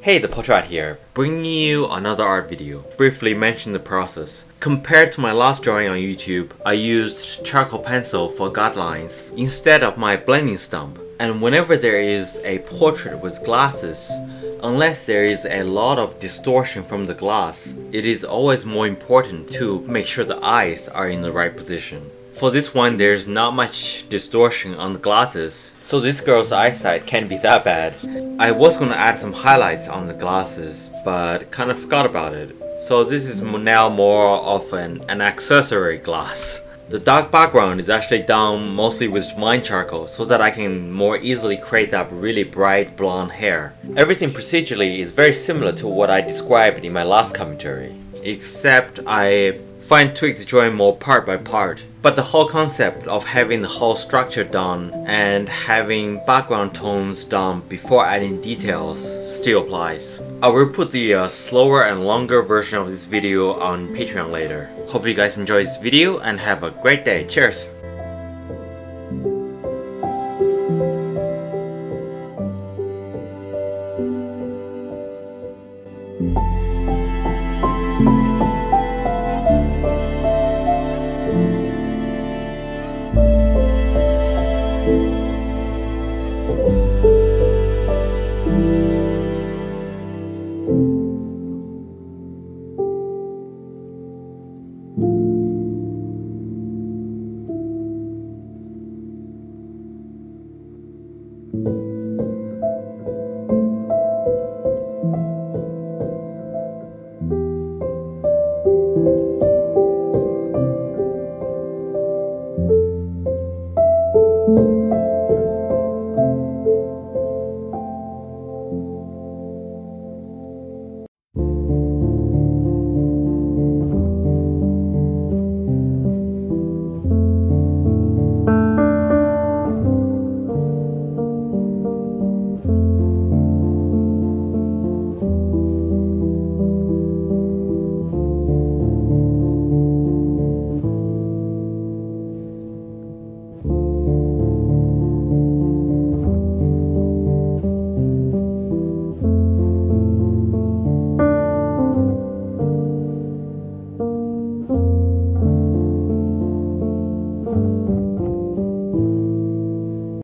Hey, the Portrait here, bringing you another art video. Briefly mention the process. Compared to my last drawing on YouTube, I used charcoal pencil for guidelines instead of my blending stump. And whenever there is a portrait with glasses, unless there is a lot of distortion from the glass, it is always more important to make sure the eyes are in the right position. For this one, there's not much distortion on the glasses, so this girl's eyesight can't be that bad. I was gonna add some highlights on the glasses, but kind of forgot about it. So this is now more of an accessory glass. The dark background is actually done mostly with fine charcoal so that I can more easily create that really bright blonde hair. Everything procedurally is very similar to what I described in my last commentary, except I fine-tweak the drawing more part by part. But the whole concept of having the whole structure done and having background tones done before adding details still applies. I will put the slower and longer version of this video on Patreon later. Hope you guys enjoy this video and have a great day. Cheers!